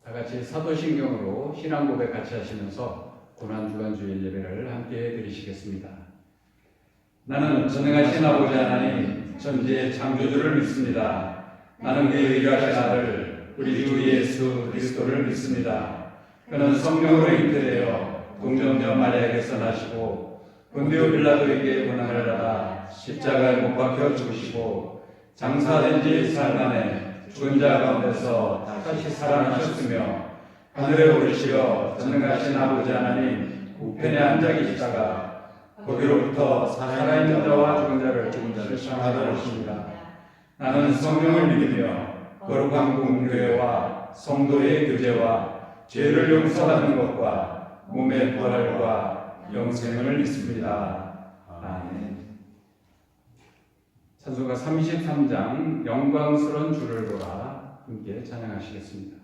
다 같이 사도신경으로 신앙 고백 같이 하시면서 고난주간주일 예배를 함께 드리시겠습니다. 나는 전능하신 아버지 하나님 전지의 창조주를 믿습니다. 나는 그의 유일하신 아들 우리 주 예수 그리스도를 믿습니다. 그는 성령으로 잉태되어 동정녀 마리아에게서 나시고 본디오 빌라도에게 고난을 받아 십자가에 못 박혀 죽으시고 장사된 지 4일 만에 죽은 자 가운데서 다시 살아나셨으며 하늘에 오르시어 전능하신 아버지 하나님 우편에 앉아 계시다가 거기로부터 살아있는 자와 죽은 자를 실상하러 오십니다. 나는 성령을 믿으며 거룩한 공교회와 성도의 교제와 죄를 용서받는 것과 몸의 부활과 영생을 믿습니다. 아멘. 찬송가 33장 영광스러운 주를 보라 함께 찬양하시겠습니다.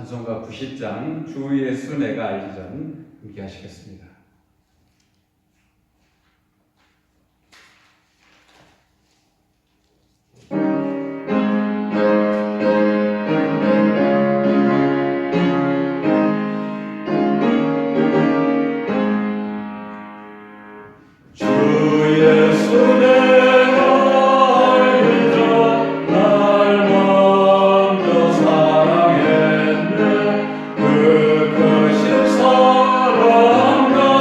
찬송가 90장 주 예수 내가 알기 전 함께 하시겠습니다. 그 크신 사랑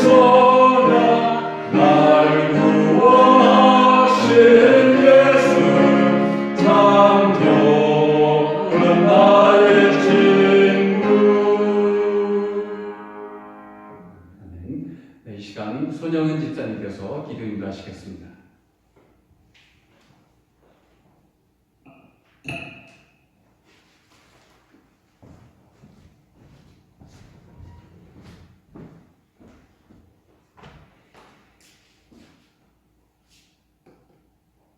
소나 날 구원하신 예수 참 좋은 나의 친구. 이 시간 손영은 집사님께서 기도 인도하시겠습니다.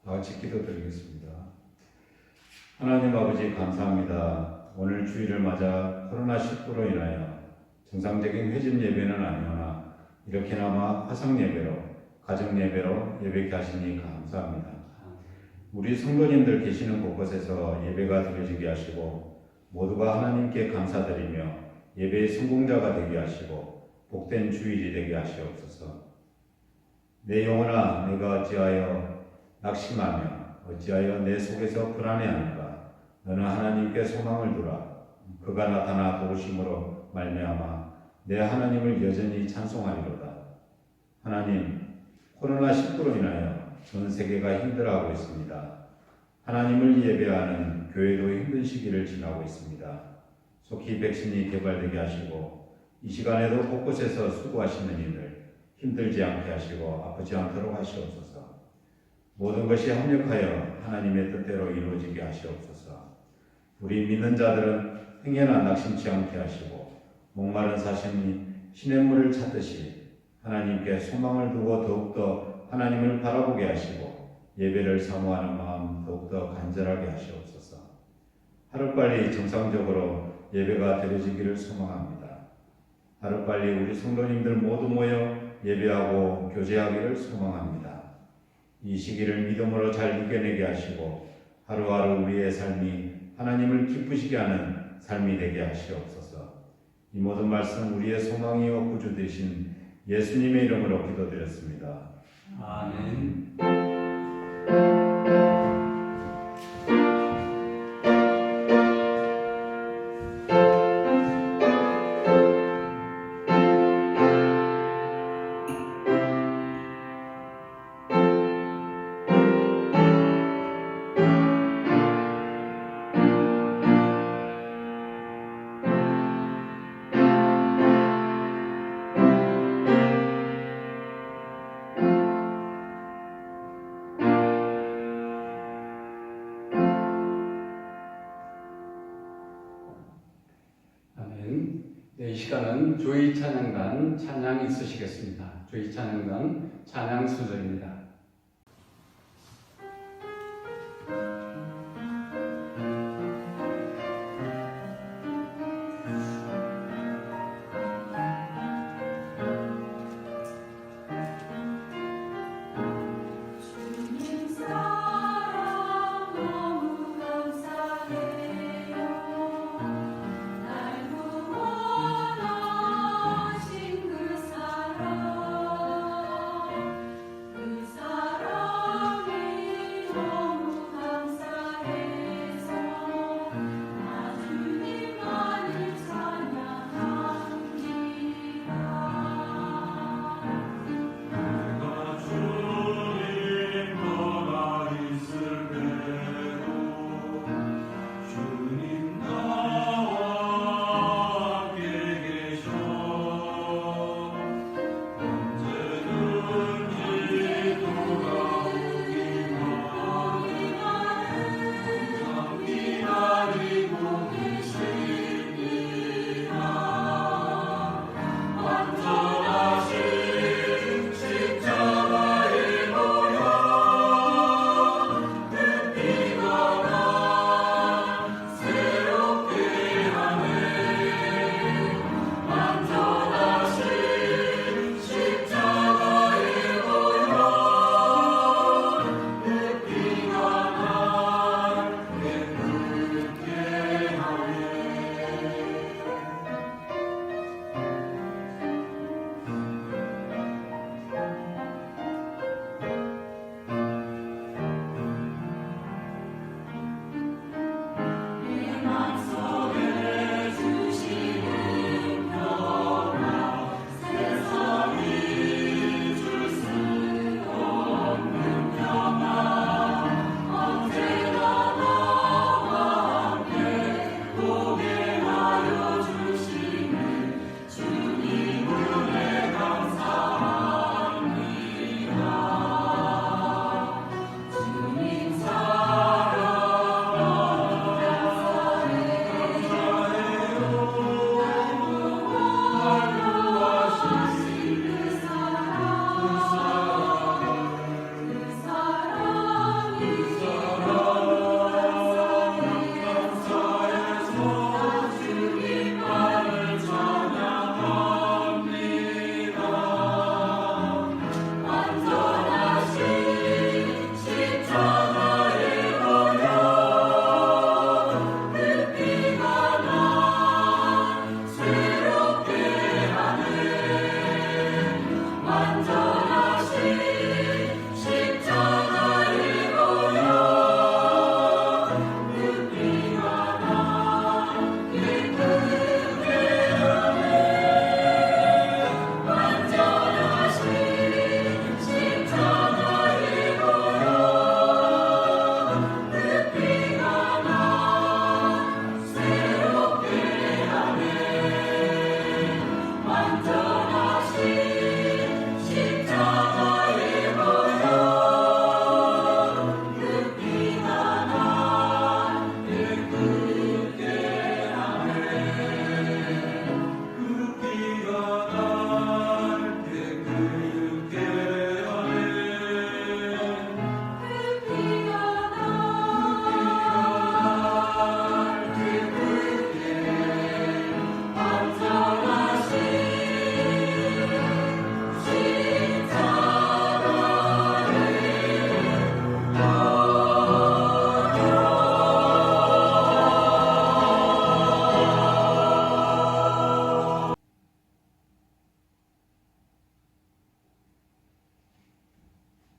다 같이 기도드리겠습니다. 하나님 아버지 감사합니다. 오늘 주일을 맞아 코로나19로 인하여 정상적인 회집 예배는 아니오나 이렇게나마 화상 예배로 가정 예배로 예배케 하시니 감사합니다. 우리 성도님들 계시는 곳곳에서 예배가 드려지게 하시고 모두가 하나님께 감사드리며 예배의 성공자가 되게 하시고 복된 주일이 되게 하시옵소서. 내 영혼아 내가 어찌하여 낙심하며 어찌하여 내 속에서 불안해하는가. 너는 하나님께 소망을 두라. 그가 나타나 도우심으로 말미암아 내 하나님을 여전히 찬송하리로다. 하나님, 코로나19로 인하여 전 세계가 힘들어하고 있습니다. 하나님을 예배하는 교회도 힘든 시기를 지나고 있습니다. 속히 백신이 개발되게 하시고 이 시간에도 곳곳에서 수고하시는 이들 힘들지 않게 하시고 아프지 않도록 하시옵소서. 모든 것이 합력하여 하나님의 뜻대로 이루어지게 하시옵소서. 우리 믿는 자들은 행여나 낙심치 않게 하시고 목마른 사슴이 시냇물을 찾듯이 하나님께 소망을 두고 더욱더 하나님을 바라보게 하시고 예배를 사모하는 마음 더욱더 간절하게 하시옵소서. 하루빨리 정상적으로 예배가 드려지기를 소망합니다. 하루빨리 우리 성도님들 모두 모여 예배하고 교제하기를 소망합니다. 이 시기를 믿음으로 잘 이겨내게 하시고 하루하루 우리의 삶이 하나님을 기쁘시게 하는 삶이 되게 하시옵소서. 이 모든 말씀 우리의 소망이요 구주 되신 예수님의 이름으로 기도드렸습니다. 아멘. 네, 이 시간은 조이 찬양단 찬양 있으시겠습니다. 조이 찬양단 찬양 순서입니다. 그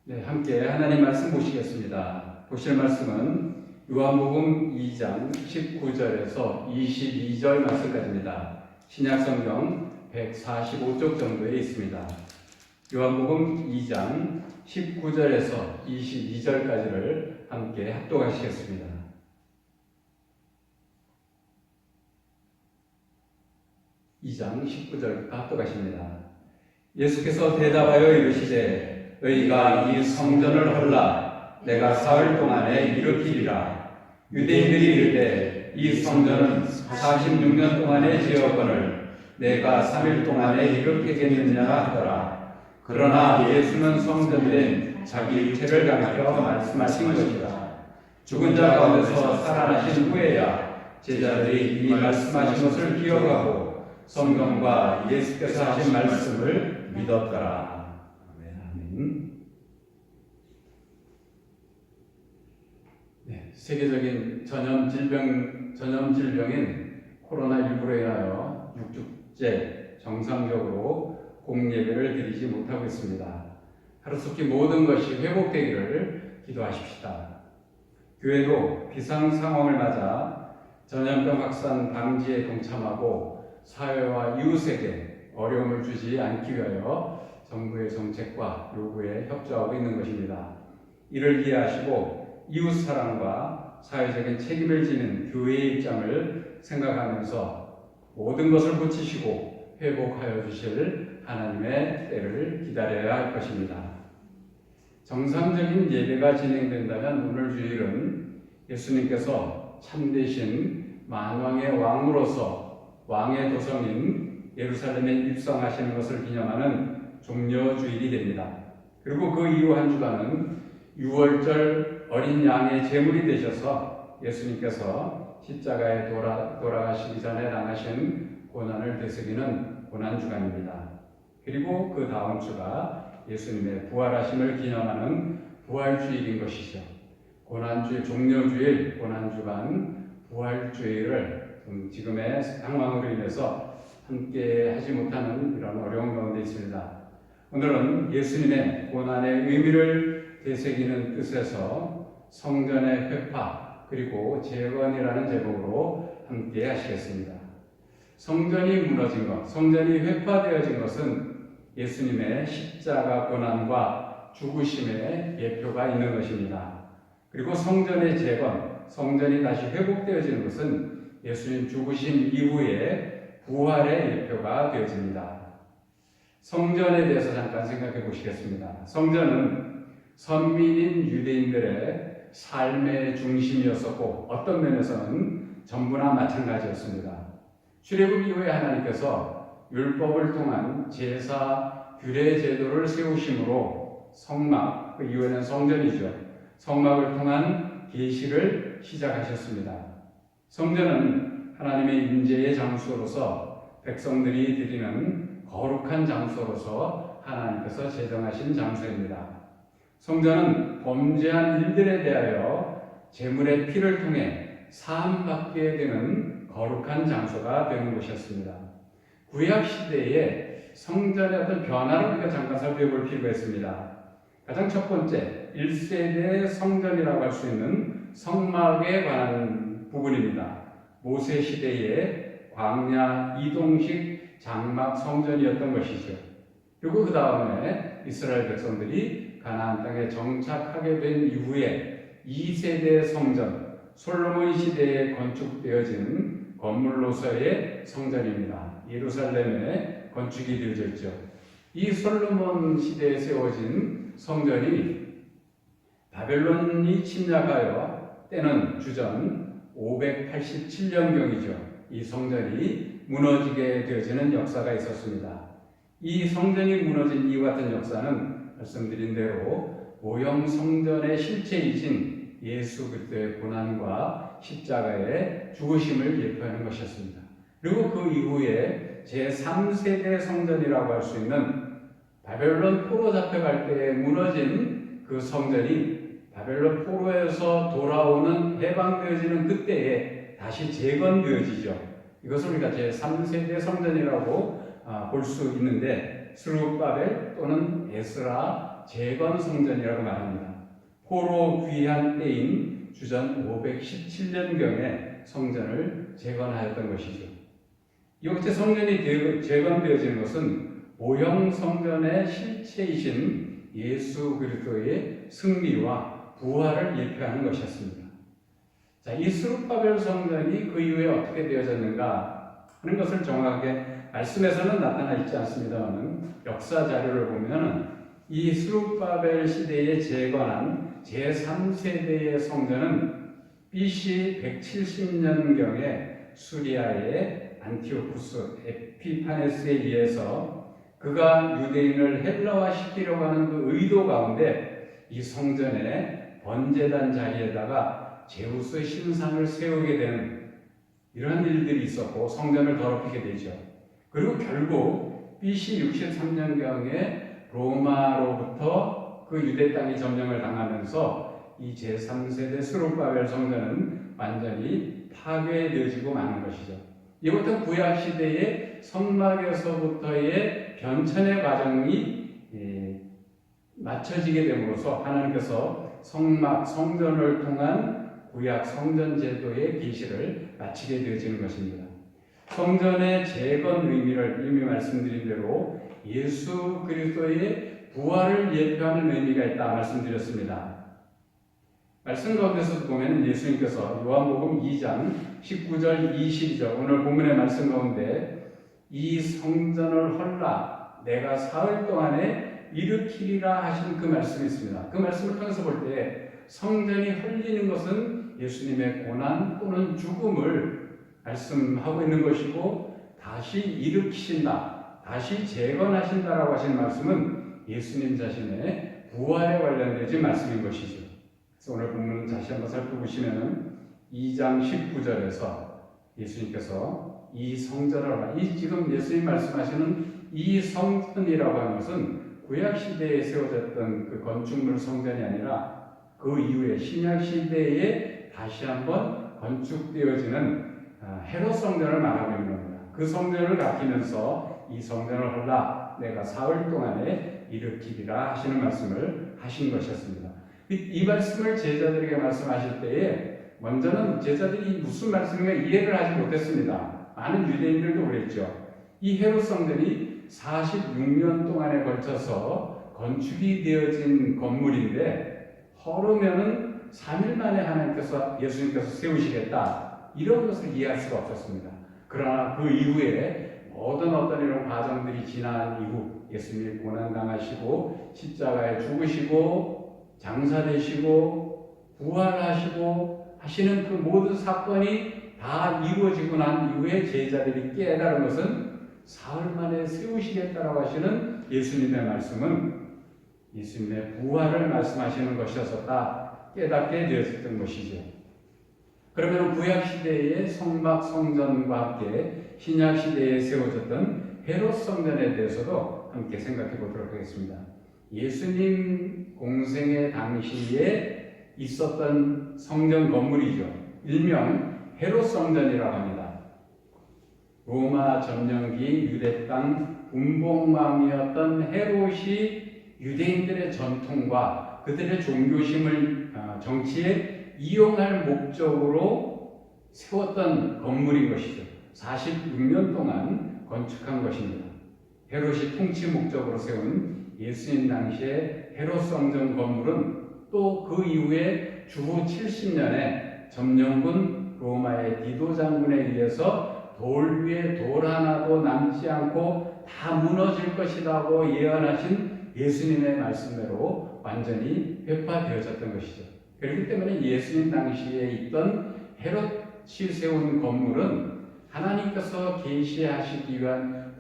네, 함께 하나님 말씀 보시겠습니다. 보실 말씀은 요한복음 2장 19절에서 22절 말씀까지입니다. 신약성경 145쪽 정도에 있습니다. 요한복음 2장 19절에서 22절까지를 함께 합독하시겠습니다. (2장 19절부터) 합독하십니다. 예수께서 대답하여 이르시되 너희가 이 성전을 헐라 내가 사흘 동안에 일으키리라. 유대인들이 이르되 이 성전은 46년 동안에 지었거늘 내가 3일 동안에 일으키겠느냐 하더라. 그러나 예수는 성전된 자기 육체를 가리켜 말씀하신 것이다. 죽은 자 가운데서 살아나신 후에야 제자들이 이 말씀하신 것을 기억하고 성경과 예수께서 하신 말씀을 믿었더라. 아멘. 네, 세계적인 전염질병인 코로나19로 인하여 6주째 정상적으로 공예배를 드리지 못하고 있습니다. 하루속히 모든 것이 회복되기를 기도하십시다. 교회도 비상 상황을 맞아 전염병 확산 방지에 동참하고 사회와 이웃에게 어려움을 주지 않기 위하여 정부의 정책과 요구에 협조하고 있는 것입니다. 이를 이해하시고 이웃 사랑과 사회적인 책임을 지는 교회의 입장을 생각하면서 모든 것을 고치시고 회복하여 주실 하나님의 때를 기다려야 할 것입니다. 정상적인 예배가 진행된다면 오늘 주일은 예수님께서 참되신 만왕의 왕으로서 왕의 도성인 예루살렘에 입성하시는 것을 기념하는 종려주일이 됩니다. 그리고 그 이후 한 주간은 유월절 어린 양의 제물이 되셔서 예수님께서 십자가에 돌아가시기 전에 당하신 고난을 되새기는 고난주간입니다. 그리고 그 다음 주가 예수님의 부활하심을 기념하는 부활주일인 것이죠. 고난주일, 종려주일, 고난주간, 부활주일을 지금의 상황으로 인해서 함께 하지 못하는 이런 어려운 가운데 있습니다. 오늘은 예수님의 고난의 의미를 되새기는 뜻에서 성전의 회파 그리고 재건이라는 제목으로 함께 하시겠습니다. 성전이 무너진 것, 성전이 회파되어진 것은 예수님의 십자가 고난과 죽으심의 예표가 있는 것입니다. 그리고 성전의 재건, 성전이 다시 회복되어지는 것은 예수님 죽으신 이후에 부활의 예표가 되어집니다. 성전에 대해서 잠깐 생각해 보시겠습니다. 성전은 선민인 유대인들의 삶의 중심이었었고 어떤 면에서는 전부나 마찬가지였습니다. 출애굽 이후에 하나님께서 율법을 통한 제사 규례 제도를 세우심으로 성막, 그 이후에는 성전이죠. 성막을 통한 계시를 시작하셨습니다. 성전은 하나님의 임재의 장소로서 백성들이 드리는 거룩한 장소로서 하나님께서 제정하신 장소입니다. 성전은 범죄한 일들에 대하여 제물의 피를 통해 사함받게 되는 거룩한 장소가 되는 곳이었습니다. 구약 시대에 성전의 어떤 변화를 우리가 잠깐 살펴볼 필요가 있습니다. 가장 첫 번째, 1세대 성전이라고 할 수 있는 성막에 관한 부분입니다. 모세 시대의 광야 이동식 장막 성전이었던 것이죠. 그리고 그 다음에 이스라엘 백성들이 가나안 땅에 정착하게 된 이후에 2세대 성전, 솔로몬 시대에 건축되어진 건물로서의 성전입니다. 예루살렘에 건축이 되어졌죠. 이 솔로몬 시대에 세워진 성전이 바벨론이 침략하여 때는 주전 587년경이죠. 이 성전이 무너지게 되어지는 역사가 있었습니다. 이 성전이 무너진 이와 같은 역사는 말씀드린 대로 모형 성전의 실체이신 예수 그리스도의 고난과 십자가의 죽으심을 예표하는 것이었습니다. 그리고 그 이후에 제3세대 성전이라고 할 수 있는 바벨론 포로 잡혀갈 때에 무너진 그 성전이 바벨론 포로에서 돌아오는 해방되어지는 그때에 다시 재건되어지죠. 이것을 우리가 제3세대 성전이라고 볼 수 있는데 스룹바벨 또는 에스라 재건 성전이라고 말합니다. 포로 귀환 때인 주전 517년경에 성전을 재건하였던 것이죠. 이곳에 성전이 재건되어지는 것은 모형 성전의 실체이신 예수 그리스도의 승리와 부활을 예표하는 것이었습니다. 자, 이 스룹바벨 성전이 그 이후에 어떻게 되어졌는가 하는 것을 정확하게 말씀에서는 나타나 있지 않습니다만 역사 자료를 보면은 이 스룹바벨 시대에 재건한 제3세대의 성전은 BC 170년경에 수리아의 안티오쿠스 에피파네스에 의해서 그가 유대인을 헬라화시키려고 하는 그 의도 가운데 이 성전의 번제단 자리에다가 제우스 신상을 세우게 되는 이런 일들이 있었고 성전을 더럽히게 되죠. 그리고 결국 BC 63년경에 로마로부터 그 유대 땅이 점령을 당하면서 이 제3세대 스룹바벨 성전은 완전히 파괴되어지고 마는 것이죠. 이것도 구약 시대의 성막에서부터의 변천의 과정이 맞춰지게 됨으로써 하나님께서 성막, 성전을 통한 구약 성전 제도의 계시를 마치게 되어지는 것입니다. 성전의 재건 의미를 이미 말씀드린 대로 예수 그리스도의 부활을 예표하는 의미가 있다 말씀드렸습니다. 말씀 가운데서 보면 예수님께서 요한복음 2장 19절 20절 오늘 본문의 말씀 가운데 이 성전을 헐라 내가 사흘 동안에 일으키리라 하신 그 말씀이 있습니다. 그 말씀을 통해서 볼 때 성전이 헐리는 것은 예수님의 고난 또는 죽음을 말씀하고 있는 것이고 다시 일으키신다, 다시 재건하신다라고 하신 말씀은 예수님 자신의 부활에 관련되어진 말씀인 것이죠. 그래서 오늘 본문 다시 한번 살펴보시면 2장 19절에서 예수님께서 이 성전을 지금 예수님 말씀하시는 이 성전이라고 하는 것은 구약 시대에 세워졌던 그 건축물 성전이 아니라 그 이후에 신약 시대에 다시 한번 건축되어지는 헤롯 성전을 말하고 있는 겁니다. 그 성전을 가리키면서 이 성전을 헐라 내가 사흘 동안에 일으키리라 하시는 말씀을 하신 것이었습니다. 이 말씀을 제자들에게 말씀하실 때에 먼저는 제자들이 무슨 말씀인가 이해를 하지 못했습니다. 많은 유대인들도 그랬죠. 이 헤롯 성전이 46년 동안에 걸쳐서 건축이 되어진 건물인데 허르면은 3일 만에 하나님께서 예수님께서 세우시겠다 이런 것을 이해할 수가 없었습니다. 그러나 그 이후에 모든 어떤 이런 과정들이 지난 이후 예수님이 고난당하시고 십자가에 죽으시고 장사되시고 부활하시고 하시는 그 모든 사건이 다 이루어지고 난 이후에 제자들이 깨달은 것은 사흘 만에 세우시겠다라고 하시는 예수님의 말씀은 예수님의 부활을 말씀하시는 것이었다 깨닫게 되었던 것이죠. 그러면 구약 시대의 성막 성전과 함께 신약 시대에 세워졌던 헤롯 성전에 대해서도 함께 생각해 보도록 하겠습니다. 예수님 공생의 당시에 있었던 성전 건물이죠. 일명 헤롯 성전이라고 합니다. 로마 점령기 유대 땅 분봉왕이었던 헤롯이 유대인들의 전통과 그들의 종교심을 정치에 이용할 목적으로 세웠던 건물인 것이죠. 46년 동안 건축한 것입니다. 헤롯이 통치 목적으로 세운 예수님 당시의 헤롯 성전 건물은 또 그 이후에 주후 70년에 점령군 로마의 디도 장군에 의해서 돌 위에 돌 하나도 남지 않고 다 무너질 것이라고 예언하신 예수님의 말씀대로 완전히 회파되어졌던 것이죠. 그렇기 때문에 예수님 당시에 있던 헤롯이 세운 건물은 하나님께서 계시하시기 위한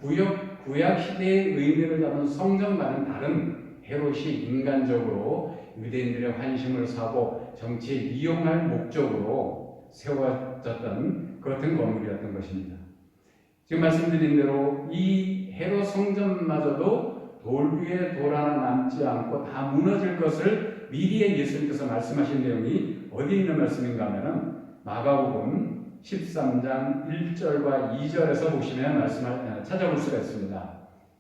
구약 시대의 의미를 담은 성전과는 다른 헤롯이 인간적으로 유대인들의 환심을 사고 정치에 이용할 목적으로 세워졌던 그런 건물이었던 것입니다. 지금 말씀드린 대로 이 헤롯 성전마저도 돌 위에 돌 하나 남지 않고 다 무너질 것을 미리에 예수님께서 말씀하신 내용이 어디에 있는 말씀인가 하면은 마가복음 13장 1절과 2절에서 보시면 찾아볼 수가 있습니다.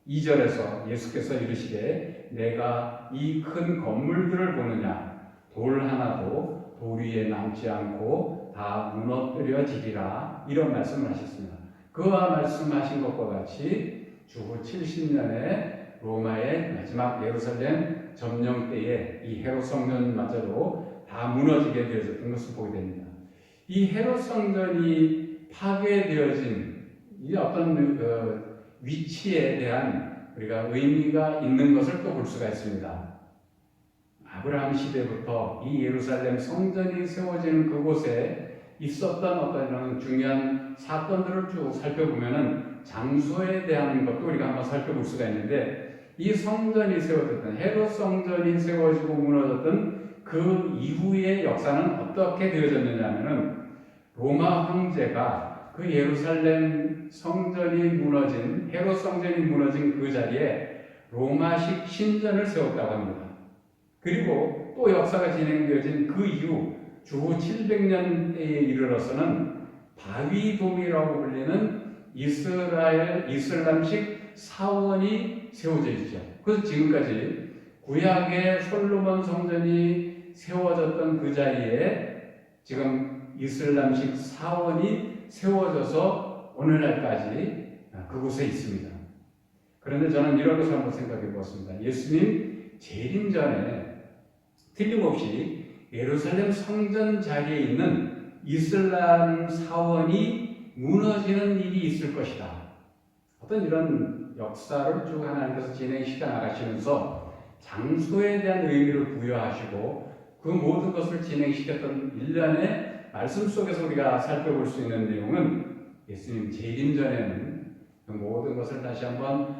2절에서 예수께서 이르시되 내가 이 큰 건물들을 보느냐 돌 하나도 돌 위에 남지 않고 다 무너뜨려지리라 이런 말씀을 하셨습니다. 그와 말씀하신 것과 같이 주후 70년에 로마의 마지막 예루살렘 점령 때에 이 헤롯 성전마저도 다 무너지게 되어졌던 것을 보게 됩니다. 이 헤롯 성전이 파괴되어진 이 어떤 위치에 대한 우리가 의미가 있는 것을 또 볼 수가 있습니다. 아브라함 시대부터 이 예루살렘 성전이 세워지는 그곳에 있었던 어떤 이런 중요한 사건들을 쭉 살펴보면은 장소에 대한 것도 우리가 한번 살펴볼 수가 있는데 이 성전이 세워졌던 헤롯 성전이 세워지고 무너졌던 그 이후의 역사는 어떻게 되어졌느냐 하면은 로마 황제가 그 예루살렘 성전이 무너진 헤롯 성전이 무너진 그 자리에 로마식 신전을 세웠다고 합니다. 그리고 또 역사가 진행되어진 그 이후 주후 700년대에 이르러서는 바위돔이라고 불리는 이슬람식 사원이 세워져 있죠. 그래서 지금까지 구약의 솔로몬 성전이 세워졌던 그 자리에 지금 이슬람식 사원이 세워져서 오늘날까지 그곳에 있습니다. 그런데 저는 이런 것을 한번 생각해 보았습니다. 예수님 재림 전에 틀림없이 예루살렘 성전 자리에 있는 이슬람 사원이 무너지는 일이 있을 것이다. 어떤 이런 역사를 쭉 하나님께서 진행시켜 나가시면서 장소에 대한 의미를 부여하시고 그 모든 것을 진행시켰던 일련의 말씀 속에서 우리가 살펴볼 수 있는 내용은 예수님 재림 전에는 그 모든 것을 다시 한번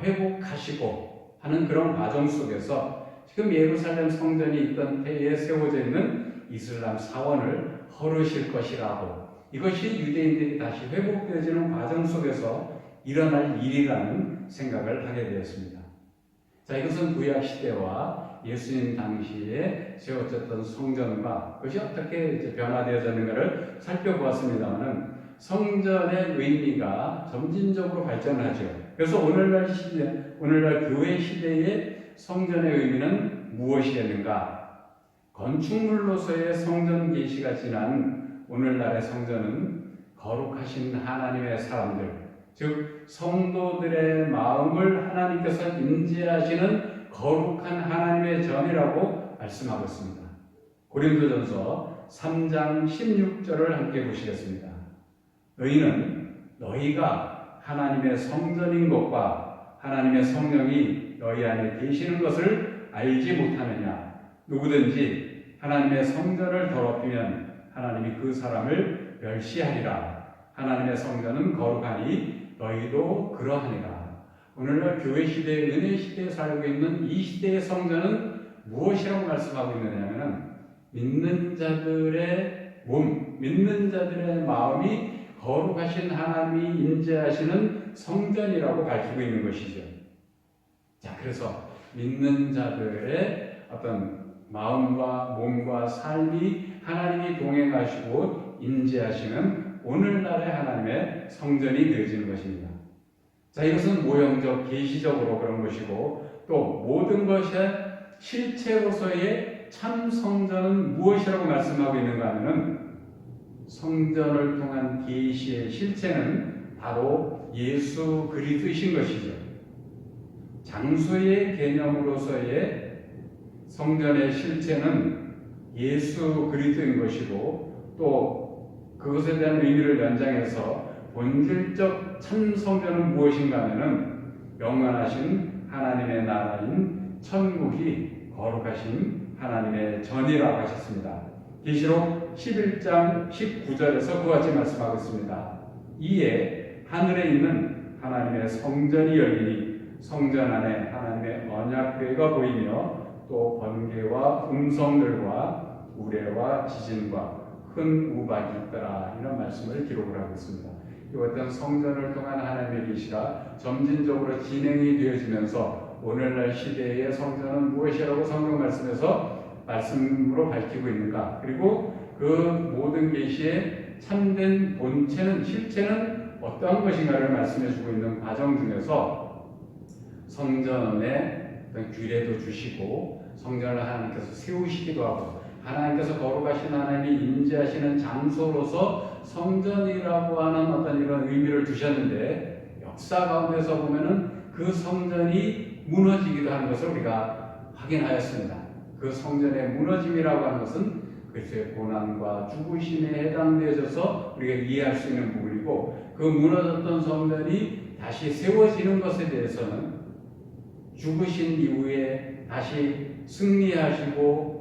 회복하시고 하는 그런 과정 속에서 지금 예루살렘 성전이 있던 때에 세워져 있는 이슬람 사원을 헐으실 것이라고 이것이 유대인들이 다시 회복되어지는 과정 속에서 일어날 일이라는 생각을 하게 되었습니다. 자, 이것은 구약 시대와 예수님 당시에 세워졌던 성전과 그것이 어떻게 이제 변화되어졌는가를 살펴보았습니다만은 성전의 의미가 점진적으로 발전하죠. 그래서 오늘날 교회 시대의 성전의 의미는 무엇이었는가? 건축물로서의 성전 계시가 지난 오늘날의 성전은 거룩하신 하나님의 사람들, 즉 성도들의 마음을 하나님께서 인지하시는 거룩한 하나님의 전이라고 말씀하고 있습니다. 고린도전서 3장 16절을 함께 보시겠습니다. 너희가 하나님의 성전인 것과 하나님의 성령이 너희 안에 계시는 것을 알지 못하느냐? 누구든지 하나님의 성전을 더럽히면 하나님이 그 사람을 멸시하리라. 하나님의 성전은 거룩하니 너희도 그러하니라. 오늘날 교회 시대, 은혜 시대에 살고 있는 이 시대의 성전은 무엇이라고 말씀하고 있느냐 하면 믿는 자들의 몸, 믿는 자들의 마음이 거룩하신 하나님이 인재하시는 성전이라고 밝히고 있는 것이죠. 자, 그래서 믿는 자들의 어떤 마음과 몸과 삶이 하나님이 동행하시고 인재하시는 오늘날의 하나님의 성전이 되어지는 것입니다. 자, 이것은 모형적, 계시적으로 그런 것이고 또 모든 것의 실체로서의 참 성전은 무엇이라고 말씀하고 있는가 하면은 성전을 통한 계시의 실체는 바로 예수 그리스도이신 것이죠. 장소의 개념으로서의 성전의 실체는 예수 그리스도인 것이고 또 그것에 대한 의미를 연장해서 본질적 참 성전은 무엇인가 하면은 영원하신 하나님의 나라인 천국이 거룩하신 하나님의 전이라고 하셨습니다. 계시록 11장 19절에서 그와 같이 말씀하고 있습니다. 이에 하늘에 있는 하나님의 성전이 열리니 성전 안에 하나님의 언약궤가 보이며 또 번개와 음성들과 우레와 지진과 큰 우박이 있더라. 이런 말씀을 기록을 하고 있습니다. 이 어떤 성전을 통한 하나님의 계시가 점진적으로 진행이 되어지면서 오늘날 시대의 성전은 무엇이라고 성경 말씀에서 말씀으로 밝히고 있는가? 그리고 그 모든 계시의 참된 본체는 실체는 어떠한 것인가를 말씀해 주고 있는 과정 중에서 성전의 어떤 규례도 주시고 성전을 하나님께서 세우시기도 하고 하나님께서 거룩하신 하나님이 임재하시는 장소로서 성전이라고 하는 어떤 이런 의미를 두셨는데 역사 가운데서 보면은 그 성전이 무너지기도 하는 것을 우리가 확인하였습니다. 그 성전의 무너짐이라고 하는 것은 그리스도의 고난과 죽으심에 해당되어져서 우리가 이해할 수 있는 부분이고 그 무너졌던 성전이 다시 세워지는 것에 대해서는 죽으신 이후에 다시 승리하시고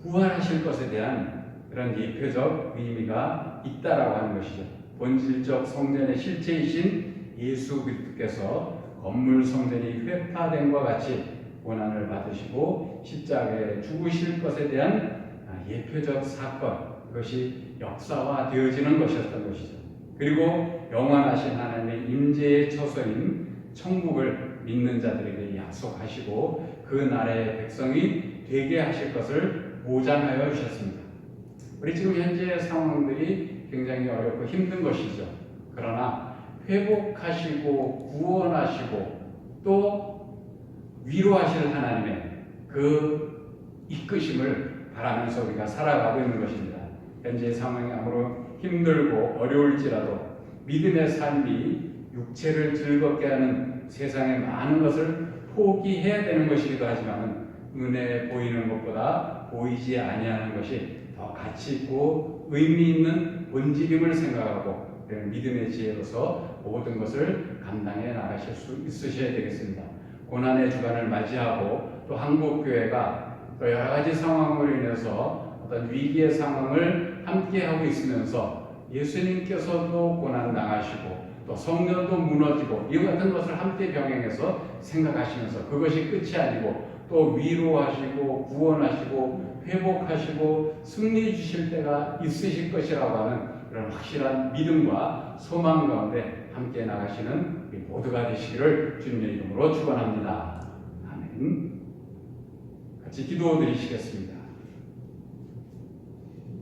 부활하실 것에 대한 그런 예표적 의미가 있다라고 하는 것이죠. 본질적 성전의 실체이신 예수 그리스도께서 건물 성전이 회파됨과 같이 고난을 받으시고 십자가에 죽으실 것에 대한 예표적 사건, 그것이 역사화되어지는 것이었던 것이죠. 그리고 영원하신 하나님의 임재의 처소인 천국을 믿는 자들에게 약속하시고 그 나라의 백성이 되게 하실 것을 보장하여 주셨습니다. 우리 지금 현재 상황들이 굉장히 어렵고 힘든 것이죠. 그러나 회복하시고 구원하시고 또 위로하실 하나님의 그 이끄심을 바라면서 우리가 살아가고 있는 것입니다. 현재 상황이 아무런 힘들고 어려울지라도 믿음의 삶이 육체를 즐겁게 하는 세상의 많은 것을 포기해야 되는 것이기도 하지만 눈에 보이는 것보다 보이지 아니하는 것이 더 가치 있고 의미 있는 본질임을 생각하고 믿음의 지혜로서 모든 것을 감당해 나가실 수 있으셔야 되겠습니다. 고난의 주간을 맞이하고 또 한국교회가 또 여러 가지 상황으로 인해서 어떤 위기의 상황을 함께 하고 있으면서 예수님께서도 고난 당하시고 또 성전도 무너지고 이와 같은 것을 함께 병행해서 생각하시면서 그것이 끝이 아니고 또 위로하시고 구원하시고 회복하시고 승리해 주실 때가 있으실 것이라고 하는 그런 확실한 믿음과 소망 가운데 함께 나가시는 우리 모두가 되시기를 주님의 이름으로 축원합니다. 아멘. 같이 기도드리시겠습니다.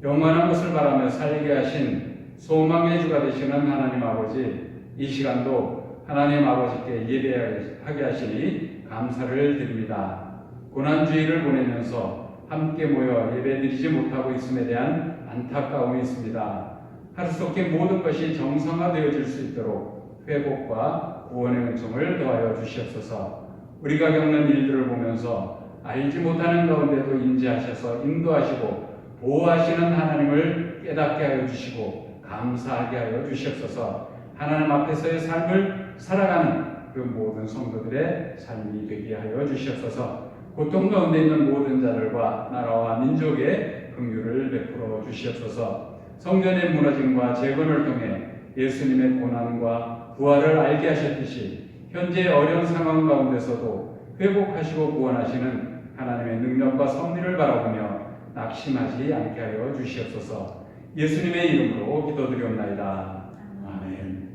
영원한 것을 바라며 살게 하신 소망의 주가 되시는 하나님 아버지, 이 시간도 하나님 아버지께 예배하게 하시니 감사를 드립니다. 고난주의를 보내면서 함께 모여 예배드리지 못하고 있음에 대한 안타까움이 있습니다. 하루 속에 모든 것이 정상화되어질 수 있도록 회복과 구원의 은총을 더하여 주시옵소서. 우리가 겪는 일들을 보면서 알지 못하는 가운데도 임재하셔서 인도하시고 보호하시는 하나님을 깨닫게 하여 주시고 감사하게 하여 주시옵소서. 하나님 앞에서의 삶을 살아가는 그 모든 성도들의 삶이 되게 하여 주시옵소서. 고통 가운데 있는 모든 자들과 나라와 민족의 긍휼을 베풀어 주시옵소서. 성전의 무너짐과 재건을 통해 예수님의 고난과 부활을 알게 하셨듯이 현재 어려운 상황 가운데서도 회복하시고 구원하시는 하나님의 능력과 섭리를 바라보며 낙심하지 않게 하여 주시옵소서. 예수님의 이름으로 기도드리옵나이다. 아멘.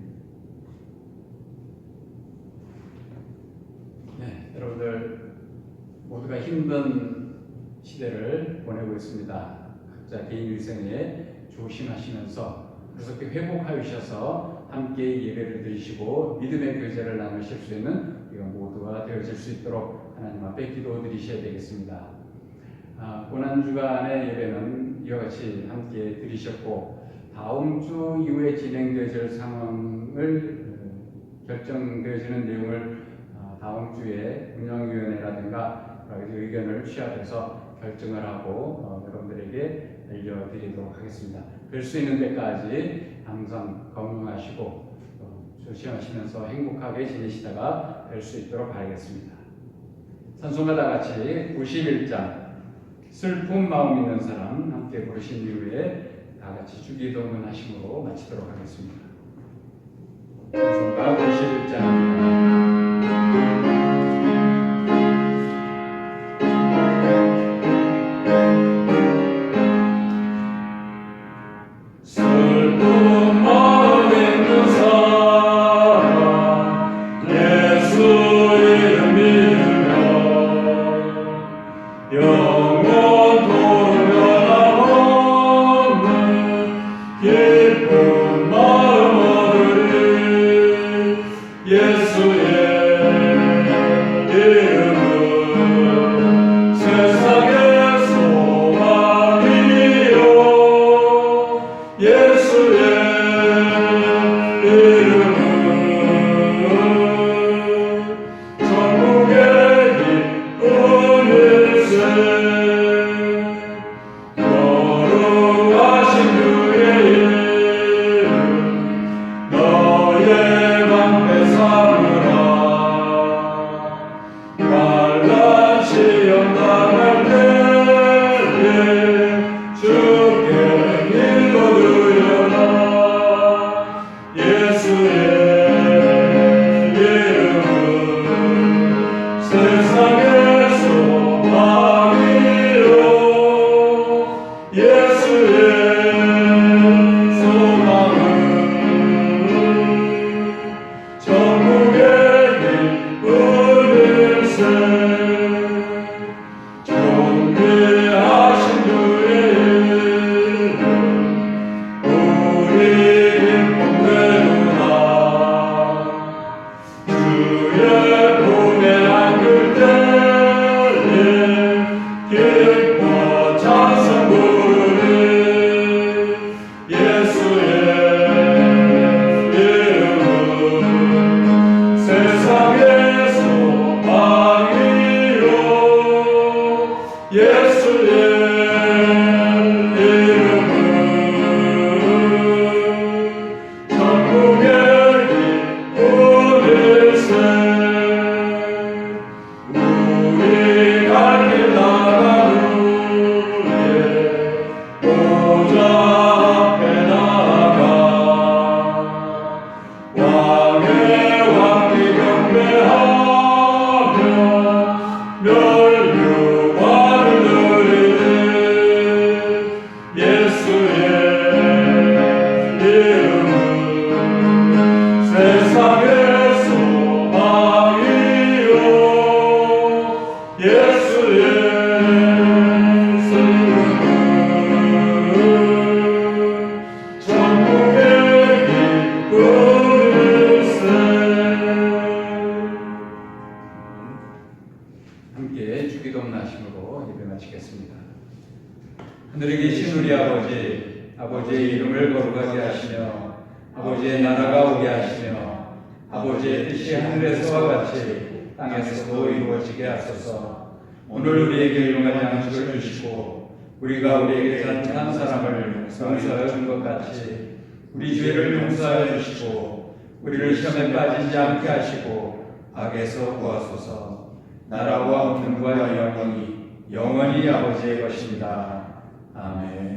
네, 여러분들 모두가 힘든 시대를 보내고 있습니다. 각자 개인 일생에 조심하시면서 그렇게 회복하셔서 함께 예배를 드리시고 믿음의 교제를 나누실 수 있는 우리가 모두가 되어질 수 있도록 하나님 앞에 기도드리셔야 되겠습니다. 고난주간의 예배는 이와 같이 함께 드리셨고 다음 주 이후에 진행되어질 상황을 결정되어지는 내용을 다음 주에 운영위원회라든가 여러 가지 의견을 취합해서 결정을 하고 여러분들에게 알려드리도록 하겠습니다. 될 수 있는 데까지 항상 건강하시고 조심하시면서 행복하게 지내시다가 될 수 있도록 바라겠습니다. 찬송가 다 같이 91장 슬픈 마음 있는 사람 함께 부르신 이후에 다 같이 주기도문 하심으로 마치도록 하겠습니다. 찬송가 91장입니다. 예수 세상의 소망이요 예수의 소망은 전국에 기쁘는세 존귀하신 주의 이름 우리 기쁨 되누나 주의 품에 안길 때에 기뻐 찬송 부르리 예수의 이름은 세상의 소망이요 예수의 이름은 전국의 기쁨일세 우리 갈 길 나가누에 보좌 앞에 나가 왕의 왕께 경배하며 멸류관을 누리리 예수의 이름은 세상의 소망이요 예수의 이름은 전국의 기쁨일세 함께 주기도문 하심으로 예배 마치겠습니다. 하늘에 계신 우리 아버지, 아버지의 이름을 거룩하게 하시며 아버지의 나라가 오게 하시며 아버지의 뜻이 하늘에서와 같이 땅에서도 이루어지게 하소서. 오늘 우리에게 일용할 양식을 주시고 우리가 우리에게 잘못한 사람을 용서하여 준 것 같이 우리 죄를 용서하여 주시고 우리를 시험에 빠지지 않게 하시고 악에서 구하소서. 나라와 권능과 영광이 영원히 아버지의 것입니다. 아멘.